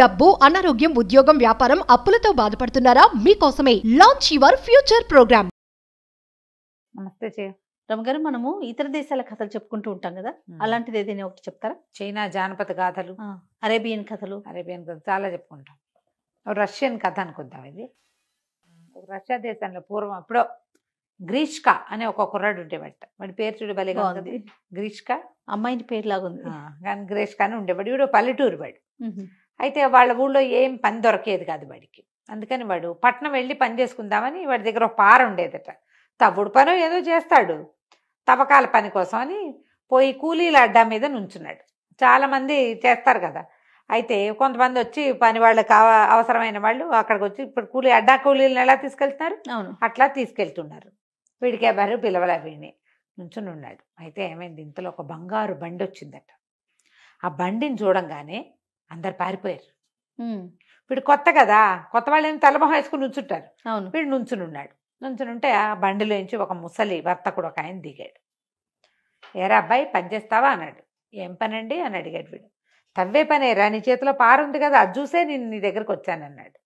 డబ్బు, అనారోగ్యం, ఉద్యోగం, వ్యాపారం, అప్పులతో బాధపడుతున్నారా? మీకోసమే లాంచ్ యువర్ ఫ్యూచర్ ప్రోగ్రామ్. నమస్తే చే రమగారు, మనము ఇతర దేశాల కథలు చెప్పుకుంటూ ఉంటాం కదా, అలాంటిది ఏదైనా ఒకటి చెప్తారా? చైనా జానపద గాథలు, అరేబియన్ కథలు. అరేబియన్ కథ చాలా చెప్పుకుంటాం. రష్యన్ కథ అనుకుందాం. ఇది రష్యా దేశంలో పూర్వం ఎప్పుడో గ్రీష్కా అనే ఒక కుర్రాడు ఉండేవాడు. వాడి పేరు చూడు బలిగా ఉంది, గ్రీష్కా. అమ్మాయిని పేరు లాగుంది కానీ గ్రీష్కా అని ఉండేవాడు. వీడు పల్లెటూరు వాడు. అయితే వాళ్ళ ఊళ్ళో ఏం పని దొరికేది కాదు వాడికి. అందుకని వాడు పట్నం వెళ్ళి పని చేసుకుందామని వాడి దగ్గర ఒక పార ఉండేదట. తవ్వుడు పని ఏదో చేస్తాడు, తవ్వకాల పని కోసం అని పోయి కూలీల అడ్డా మీద నుంచున్నాడు. చాలా మంది చేస్తారు కదా. అయితే కొంతమంది వచ్చి పని వాళ్ళకి అవసరమైన వాళ్ళు అక్కడికి వచ్చి, ఇప్పుడు అడ్డా కూలీలను ఎలా తీసుకెళ్తున్నారు, అవును, అట్లా తీసుకెళ్తున్నారు. వీడికి ఎవరు పిలవల, వీడిని నుంచుని ఉన్నాడు. అయితే ఏమైంది, ఇంతలో ఒక బంగారు బండి వచ్చిందట. ఆ బండిని చూడంగానే అందరు పారిపోయారు. వీడు కొత్త కదా, కొత్త వాళ్ళు ఏమి తలమొహం వేసుకుని నుంచుంటారు. అవును, వీడు నుంచుని ఉన్నాడు. నుంచుని ఉంటే ఆ బండిలోంచి ఒక ముసలి వర్తకుడు ఒక ఆయన దిగాడు. ఏరా అబ్బాయి, పని చేస్తావా అన్నాడు. ఏం పని అండి అని అడిగాడు వీడు. తవ్వే పనేరా, నీ చేతిలో పారు ఉంది కదా, అది చూసే నేను నీ దగ్గరకు వచ్చానన్నాడు.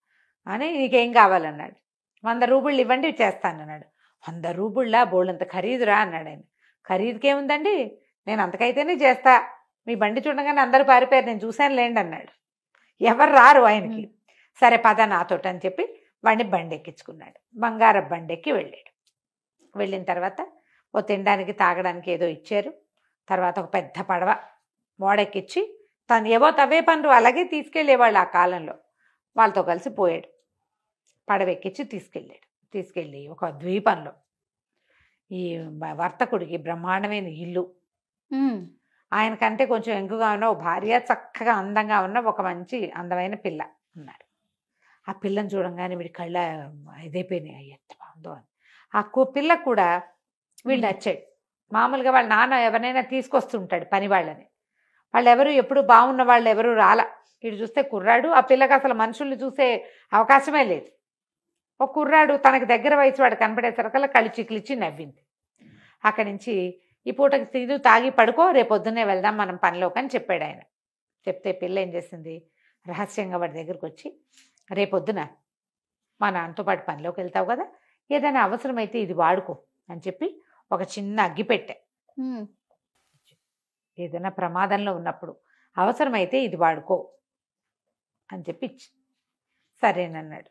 అని నీకేం కావాలన్నాడు. 100 రూపాయలు ఇవ్వండి చేస్తానన్నాడు. 100 రూపాయల బోళ్ళంత ఖరీదురా అన్నాడు ఆయన. ఖరీదుకేముందండి, నేను అంతకైతేనే చేస్తా, మీ బండి చూడగానే అందరూ పారిపోయారు, నేను చూశాను లేండి అన్నాడు. ఎవరు రారు ఆయనకి. సరే పద నాతోటి అని చెప్పి వాడిని బండి ఎక్కించుకున్నాడు. బంగారపు బండి ఎక్కి వెళ్ళాడు. వెళ్ళిన తర్వాత ఓ తినడానికి తాగడానికి ఏదో ఇచ్చారు. తర్వాత ఒక పెద్ద పడవ ఓడెక్కించి, తను ఏవో తవ్వే పనులు అలాగే తీసుకెళ్ళేవాళ్ళు ఆ కాలంలో, వాళ్ళతో కలిసి పోయాడు. పడవ ఎక్కించి తీసుకెళ్ళి ఒక ద్వీపంలో ఈ వర్తకుడికి బ్రహ్మాండమైన ఇల్లు, ఆయనకంటే కొంచెం ఎంకుగా ఉన్న ఒక భార్య, చక్కగా అందంగా ఉన్న ఒక మంచి అందమైన పిల్ల ఉన్నారు. ఆ పిల్లని చూడంగానే వీడి కళ్ళ ఇదైపోయినాయి, ఎంత బాగుందో అని. ఆ పిల్లకు కూడా వీడు నచ్చాడు. మామూలుగా వాళ్ళ నాన్న ఎవరైనా తీసుకొస్తుంటాడు పని వాళ్ళని, వాళ్ళు ఎవరు ఎప్పుడు బాగున్న వాళ్ళు ఎవరు రాలా. వీడు చూస్తే కుర్రాడు, ఆ పిల్లకి అసలు మనుషుల్ని చూసే అవకాశమే లేదు. ఒక కుర్రాడు తనకు దగ్గర వయసు వాడు కనపడేసరికల్లా కళ్ళు చికిలిచ్చి నవ్వింది. అక్కడి నుంచి ఈ పూటకి తిను తాగి పడుకో, రేపొద్దునే వెళ్దాం మనం పనిలోకి అని చెప్పాడు ఆయన. చెప్తే పిల్ల ఏం చేసింది, రహస్యంగా వాడి దగ్గరకు వచ్చి, రేపొద్దున మా నాన్నతో పాటు పనిలోకి వెళ్తావు కదా, ఏదైనా అవసరమైతే ఇది వాడుకో అని చెప్పి ఒక చిన్న అగ్గి పెట్టా. ఏదైనా ప్రమాదంలో ఉన్నప్పుడు అవసరమైతే ఇది వాడుకో అని చెప్పి ఇచ్చి, సరేనన్నాడు.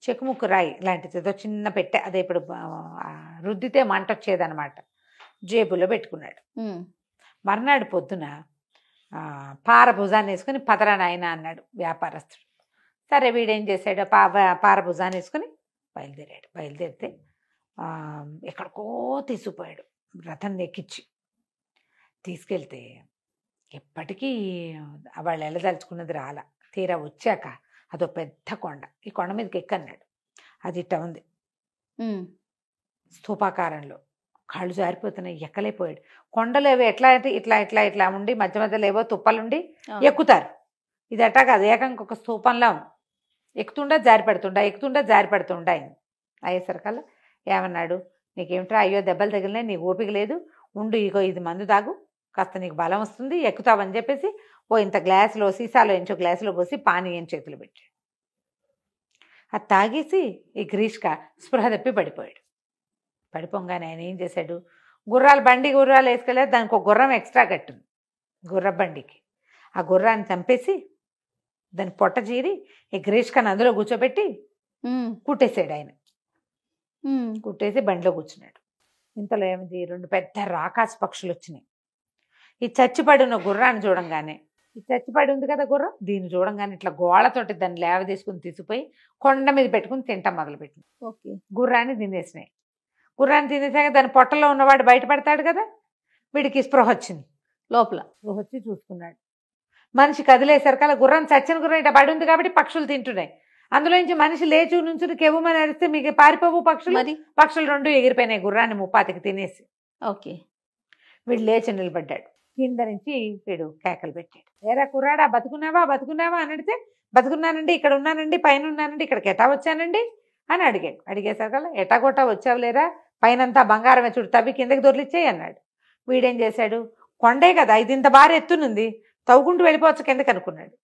చెకుముక్కు రాయి లాంటిది ఏదో చిన్న పెట్టె, అదే ఇప్పుడు రుద్దితే మంట వచ్చేదనమాట, జేబులో పెట్టుకున్నాడు. మర్నాడు పొద్దున పార భుజాన్ని వేసుకుని పదరా నాయన అన్నాడు వ్యాపారస్తుడు. సరే వీడేం చేశాడు, పార భుజాన్ని వేసుకుని బయలుదేరితే ఎక్కడికో తీసుకుపోయాడు. రథం ఎక్కించి తీసుకెళ్తే ఎప్పటికీ వాళ్ళు వెళ్ళదలుచుకున్నది రాలా. తీరా వచ్చాక అదో పెద్ద కొండ, ఈ కొండ మీదకి ఎక్కన్నాడు. అది ఇట్ట ఉంది, స్థూపాకారంలో, కాళ్ళు జారిపోతున్నాయి, ఎక్కలేకపోయాడు. కొండలు ఏవో ఎట్లా అంటే ఇట్లా ఉండి మధ్య మధ్యలో ఏవో తుప్పలుండి ఎక్కుతారు. ఇది అట్టా కాదు, ఏకంగా ఒక స్థూపంలో ఎక్కుతుండా జారి పడుతుండా ఆయన. అయ్యేసరికల్లా ఏమన్నాడు, నీకేమిట్రా అయ్యో దెబ్బలు తగిలినాయి, నీకు ఓపిక లేదు, ఉండు, ఇగో ఇది మందు తాగు, కాస్త నీకు బలం వస్తుంది, ఎక్కుతావని చెప్పేసి ఓ ఇంత గ్లాసులో, సీసాలో ఎంచో గ్లాసులో పోసి పానీయం చేతులు పెట్టాడు. అది తాగేసి ఈ గ్రీష్క స్పృహ తప్పి పడిపోయాడు. పడిపోగానే ఆయన ఏం చేశాడు, గుర్రాలు వేసుకెళ్ళారు. దానికి ఒక గుర్రం ఎక్స్ట్రా కట్టింది గుర్ర బండికి. ఆ గుర్రాన్ని చంపేసి దాని పొట్ట చీరి ఈ గ్రీష్కను అందులో కూర్చోబెట్టి కుట్టేసాడు ఆయన. కుట్టేసి బండిలో కూర్చున్నాడు. ఇంతలో ఏమిటి, 2 పెద్ద రాకాసి పక్షులు వచ్చినాయి. ఈ చచ్చిపడి ఉన్న గుర్రాన్ని చూడంగానే, ఈ చచ్చిపడి ఉంది కదా గుర్రం, దీన్ని చూడంగానే ఇట్లా గోళతోటి దాన్ని లేవ తీసుకుని తీసుకుపోయి కొండ మీద పెట్టుకుని తింటాం మొదలుపెట్టింది. ఓకే, గుర్రాన్ని తినేసినాయి. గుర్రాన్ని తినేసాక దాని పొట్టలో ఉన్నవాడు బయటపడతాడు కదా, వీడికి స్పృహ వచ్చింది. లోపల స్పృహ వచ్చి చూసుకున్నాడు. మనిషి కదిలేసరికల్లా గుర్రం, చచ్చిన గుర్రం ఇట్లా పడి ఉంది కాబట్టి పక్షులు తింటున్నాయి. అందులోంచి మనిషి లేచు నుంచి కెవ్వమని అరిస్తే మీకు పారిపోవు పక్షులు. పక్షులు 2 ఎగిరిపోయినాయి గుర్రాన్ని ముప్పాతికి తినేసి. ఓకే, వీడు లేచి నిలబడ్డాడు. కింద నుంచి వీడు కేకలు పెట్టాడు, ఏరా కుర్రాడా, బతుకున్నావా అని అడిగితే, బతుకున్నానండి, ఇక్కడ ఉన్నానండి, పైన ఉన్నానండి, ఇక్కడికి ఎటా వచ్చానండి అని అడిగాడు. అడిగేసరికల్లా ఎటాగొట్టా వచ్చావులేరా, పైనంతా బంగారమే, చూడు తవ్వి కిందకి దొర్లిచ్చేయి అన్నాడు. వీడేం చేశాడు, కొండే కదా ఇది ఇంత భారీ ఎత్తునుంది, తవ్వుకుంటూ వెళ్ళిపోవచ్చు కిందకి అనుకున్నాడు.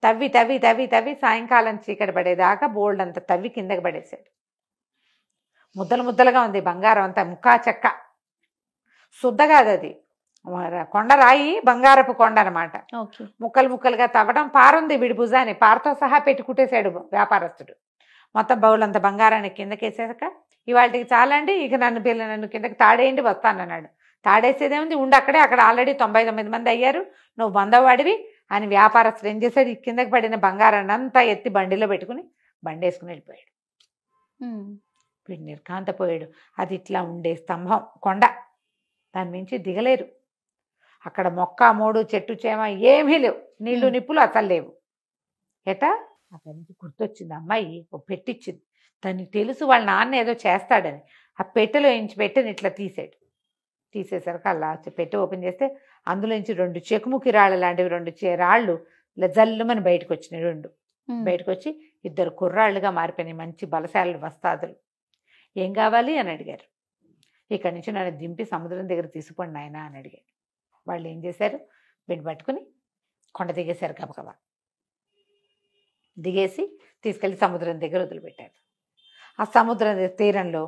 తవ్వి తవ్వి తవ్వి తవ్వి సాయంకాలం చీకటి పడేదాకా బోల్డ్ అంత తవ్వి కిందకి పడేశాడు. ముద్దలు ముద్దలుగా ఉంది బంగారం అంతా, ముక్కా చెక్క, శుద్ధ కాదు అది, కొండరాయి, బంగారపు కొండ అనమాట. ఓకే. ముక్కలు ముక్కలుగా తవ్వడం, పారుంది వీడి భుజాన్ని, పారతో సహా పెట్టి కుట్టేశాడు వ్యాపారస్తుడు. మొత్తం బౌలంత బంగారాన్ని కిందకేసాక, ఇవాళకి చాలండి, ఇక నన్ను కిందకి తాడేయండి వస్తానన్నాడు. తాడేసేదేముంది, ఉండి అక్కడే, అక్కడ ఆల్రెడీ 99 మంది అయ్యారు, నువ్వు వందవాడివి అని వ్యాపారస్తుడు ఏం చేశాడు, ఈ కిందకి పడిన బంగారాన్ని అంతా ఎత్తి బండిలో పెట్టుకుని బండి వేసుకుని వెళ్ళిపోయాడు. వీడు నిర్ఘాంతపోయాడు. అది ఇట్లా ఉండే స్తంభం, కొండ, దాని మించి దిగలేరు. అక్కడ మొక్క మోడు చెట్టు చేమ ఏమీ లేవు, నీళ్లు నిప్పులు అసలు లేవు. ఎటా అతనికి గుర్తొచ్చింది, అమ్మాయి ఒక పెట్టిచ్చింది, దానికి తెలుసు వాళ్ళ నాన్న ఏదో చేస్తాడని. ఆ పెట్టెలో పెట్టెని ఇట్లా తీసేసరికి అలా పెట్టె ఓపెన్ చేస్తే అందులోంచి 2 చెకుముకి రాళ్ళ లాంటివి, 2 రాళ్ళు ఇలా జల్లుమని బయటకు వచ్చినాయి. 2 బయటకు వచ్చి 2 కుర్రాళ్ళుగా మారిపోయినాయి, మంచి బలశాలు వస్తాదులు. ఏం కావాలి అని అడిగారు. ఇక్కడి నుంచి నన్ను దింపి సముద్రం దగ్గర తీసుకుపోండి నాయన అని అడిగారు. వాళ్ళు ఏం చేశారు, వీడిని పట్టుకుని కొండ దిగేశారు, గబగబా దిగేసి తీసుకెళ్ళి సముద్రం దగ్గర వదిలిపెట్టారు. ఆ సముద్ర తీరంలో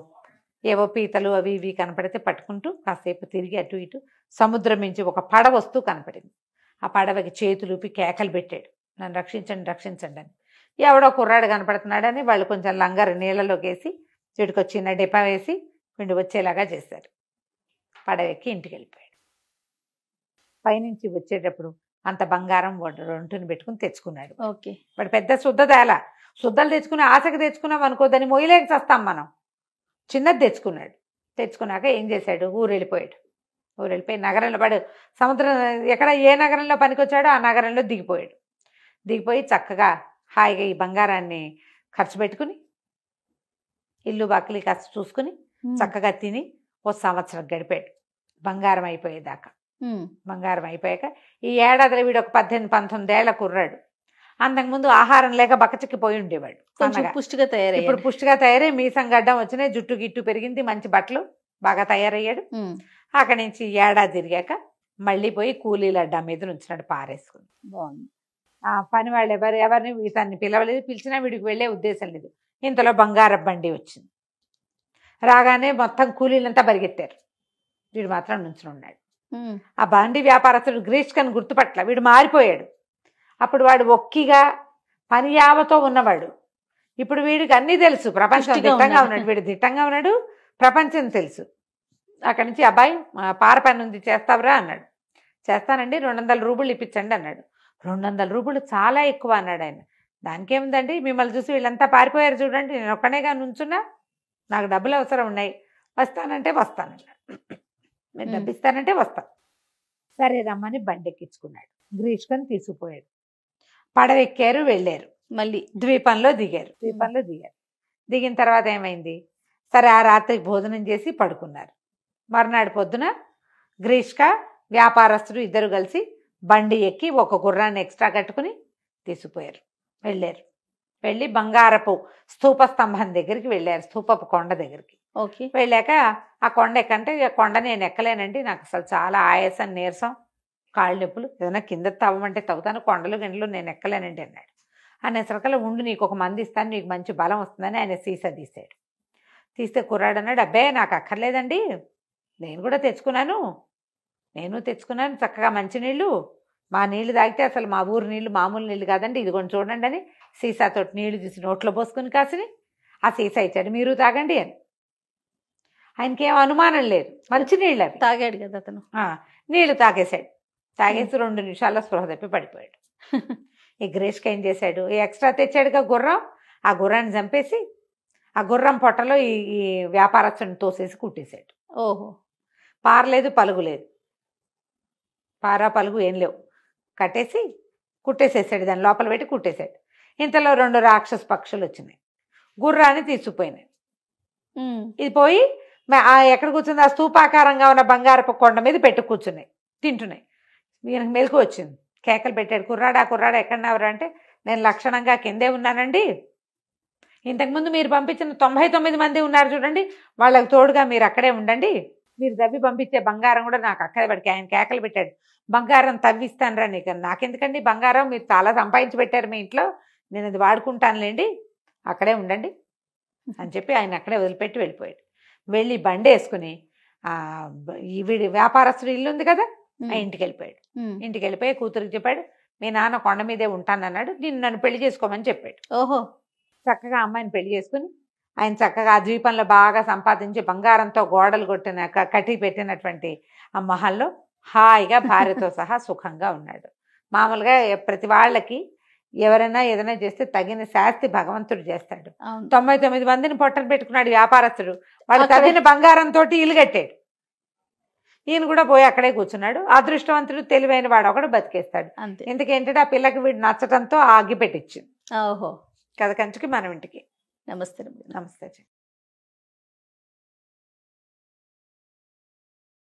ఏవో పీతలు అవి ఇవి కనపడితే పట్టుకుంటూ కాసేపు తిరిగి అటు ఇటు సముద్రం నుంచి ఒక పడవ వస్తూ కనపడింది. ఆ పడవకి చేతులూపి కేకలు పెట్టాడు, నన్ను రక్షించండి రక్షించండి అని. ఎవడో కుర్రాడు కనపడుతున్నాడని వాళ్ళు కొంచెం లంగరు నీళ్ళలోకి వేసి వీడికి చిన్న డిపా వేసి వీడి వచ్చేలాగా చేశారు. పడవెక్కి ఇంటికి వెళ్ళిపోయాడు. పైనుంచి వచ్చేటప్పుడు అంత బంగారం రొంటుని పెట్టుకుని తెచ్చుకున్నాడు. ఓకే. వాడు పెద్ద శుద్ధలు తెచ్చుకుని ఆశకు తెచ్చుకున్నాం అనుకో, దాన్ని మొయ్యలేక చస్తాం మనం. చిన్నది తెచ్చుకున్నాడు. తెచ్చుకున్నాక ఏం చేశాడు, ఊరు వెళ్ళిపోయి నగరంలో పడు, సముద్రం ఎక్కడ ఏ నగరంలో పనికొచ్చాడో ఆ నగరంలో దిగిపోయి చక్కగా హాయిగా ఈ బంగారాన్ని ఖర్చు పెట్టుకుని ఇల్లు బాకిలి కాస్త చూసుకుని చక్కగా తిని 1 సంవత్సరం గడిపాడు, బంగారం అయిపోయేదాకా. బంగారం అయిపోయాక ఈ ఏడాదిలో వీడు ఒక 18-19 ఏళ్ల కుర్రాడు. అంతకుముందు ఆహారం లేక బక్కచిక్కిపోయి ఉండేవాడు, పుష్టిగా తయారయ్యాడు. ఇప్పుడు పుష్టిగా తయారై మీసం గడ్డం వచ్చినాయి, జుట్టు గిట్టు పెరిగింది, మంచి బట్టలు, బాగా తయారయ్యాడు. అక్కడి నుంచి ఏడాది తిరిగాక మళ్ళీ పోయి కూలీల అడ్డా మీద నుంచినాడు పారేసుకుని. బాగుంది. ఆ పని వాళ్ళు ఎవరిని ఇతన్ని పిలవలేదు, పిలిచినా వీడికి వెళ్ళే ఉద్దేశం లేదు. ఇంతలో బంగారపు బండి వచ్చింది. రాగానే మొత్తం కూలీలంతా పరిగెత్తారు, వీడు మాత్రం నుంచుని ఉన్నాడు. ఆ బండి వ్యాపారస్తుడు గ్రీష్కని గుర్తుపట్ల, వీడు మారిపోయాడు. అప్పుడు వాడు ఒక్కిగా పనియావతో ఉన్నవాడు. ఇప్పుడు వీడికి అన్నీ తెలుసు, ప్రపంచం దిట్టంగా ఉన్నాడు, వీడు దిట్టంగా ఉన్నాడు, ప్రపంచం తెలుసు. అక్కడి నుంచి అబ్బాయి పార పని ఉంది చేస్తావురా అన్నాడు. చేస్తానండి, 200 రూపాయలు ఇప్పించండి అన్నాడు. 200 రూపాయలు చాలా ఎక్కువ అన్నాడు ఆయన. దానికేముందండి, మిమ్మల్ని చూసి వీళ్ళంతా పారిపోయారు చూడండి, నేను ఒక్కనేగా నుంచున్నా, నాకు డబ్బులు అవసరం ఉన్నాయి, వస్తానంటే వస్తానన్నాడు. మీరు డబ్బు ఇస్తానంటే వస్తాను. సరే రమ్మని బండి ఎక్కించుకున్నాడు. గ్రీష్కని తీసుకుపోయాడు. పడవెక్కారు, వెళ్ళారు, మళ్ళీ ద్వీపంలో దిగారు. దిగిన తర్వాత ఏమైంది, సరే ఆ రాత్రి భోజనం చేసి పడుకున్నారు. మర్నాడు పొద్దున గ్రీష్క వ్యాపారస్తుడు ఇద్దరు కలిసి బండి ఎక్కి ఒక గుర్రాన్ని ఎక్స్ట్రా కట్టుకుని తీసుకుపోయారు. వెళ్ళి బంగారపు స్తూప స్తంభం దగ్గరికి వెళ్ళారు, స్తూపపు కొండ దగ్గరికి. ఓకే. వెళ్ళాక ఆ కొండ ఎక్కంటే, కొండ నేను ఎక్కలేనండి, నాకు అసలు చాలా ఆయాసం, నీరసం, కాళ్ళు నొప్పులు, ఏదైనా కింద తవ్వమంటే తవ్వుతాను, కొండలు గంటలు నేను ఎక్కలేనండి అన్నాడు. అనేసరికల్లా ఉండు, నీకు ఒక మంది ఇస్తాను, నీకు మంచి బలం వస్తుందని ఆయన సీసా తీసాడు. తీస్తే కుర్రాడు అన్నాడు, అబ్బే నాకు అక్కర్లేదండి, నేను తెచ్చుకున్నాను చక్కగా మంచినీళ్ళు, మా నీళ్లు తాగితే అసలు మా ఊరు నీళ్లు మామూలు నీళ్ళు కాదండి, ఇదిగోండి చూడండి అని సీసాతో నీళ్లు తీసి నోట్లో పోసుకుని కాసిని ఆ సీసా ఇచ్చాడు, మీరు తాగండి అని. ఆయనకేం అనుమానం లేదు, మంచినీళ్ళు అవి. తాగాడు కదా అతను. నీళ్లు తాగేశాడు. తాగేసి 2 నిమిషాల్లో స్పృహ తప్పి పడిపోయాడు. ఈ గ్రీష్క ఏం చేశాడు, ఈ ఎక్స్ట్రా తెచ్చాడుగా గుర్రం, ఆ గుర్రాన్ని చంపేసి ఆ గుర్రం పొట్టలో ఈ వ్యాపారస్తుని తోసేసి కుట్టేశాడు. ఓహో. పారలేదు, పలుగు లేదు, పలుగు ఏం లేవు, కట్టేసి కుట్టేసేసాడు, దాన్ని లోపల పెట్టి కుట్టేశాడు. ఇంతలో 2 రాక్షస పక్షులు వచ్చినాయి, గుర్రాన్ని తీసుకుపోయినాయి. ఇది పోయి ఎక్కడ కూర్చుంది, ఆ స్తూపాకారంగా ఉన్న బంగారపు కొండ మీద పెట్టి కూర్చున్నాయి, తింటున్నాయి. ఈయనకు మెలకు వచ్చింది, కేకలు పెట్టాడు, కుర్రాడా ఎక్కడన్నావరా అంటే, నేను లక్షణంగా కిందే ఉన్నానండి, ఇంతకుముందు మీరు పంపించిన 99 మంది ఉన్నారు చూడండి, వాళ్ళకి తోడుగా మీరు అక్కడే ఉండండి, మీరు దవ్వి పంపించే బంగారం కూడా నాకు అక్కడే పడికి. ఆయన కేకలు పెట్టాడు, బంగారం తవ్విస్తానరా నీకు. నాకెందుకండి బంగారం, మీరు చాలా సంపాదించి పెట్టారు మీ ఇంట్లో, నేను అది వాడుకుంటానులేండి, అక్కడే ఉండండి అని చెప్పి ఆయన అక్కడే వదిలిపెట్టి వెళ్ళిపోయాడు. వెళ్ళి బండి వేసుకుని వీడి వ్యాపారస్తుడు ఇల్లు ఉంది కదా, ఆ ఇంటికి వెళ్ళిపోయాడు. ఇంటికి వెళ్ళిపోయి కూతురికి చెప్పాడు, మీ నాన్న కొండ మీదే ఉంటానన్నాడు, నన్ను పెళ్లి చేసుకోమని చెప్పాడు. ఓహో. చక్కగా అమ్మాయిని పెళ్లి చేసుకుని ఆయన చక్కగా ఆ ద్వీపంలో బాగా సంపాదించి బంగారంతో గోడలు కొట్టిన కట్టి పెట్టినటువంటి ఆ మహల్లో హాయిగా భార్యతో సహా సుఖంగా ఉన్నాడు. మామూలుగా ప్రతి వాళ్ళకి ఎవరైనా ఏదైనా చేస్తే తగిన శాస్తి భగవంతుడు చేస్తాడు. 99 మందిని పొట్టను పెట్టుకున్నాడు వ్యాపారస్తుడు, వాడు తగిన బంగారంతో ఇల్లు కట్టాడు. ఈయన కూడా పోయి అక్కడే కూర్చున్నాడు. అదృష్టవంతుడు తెలివైన వాడు ఒకడు బతికేస్తాడు. ఎందుకేంటంటే ఆ పిల్లకి వీడు నచ్చటంతో ఆ అగ్గి పెట్టించింది. ఓహో. కథ కంచుకి మనం ఇంటికి. నమస్తే. నమస్తే.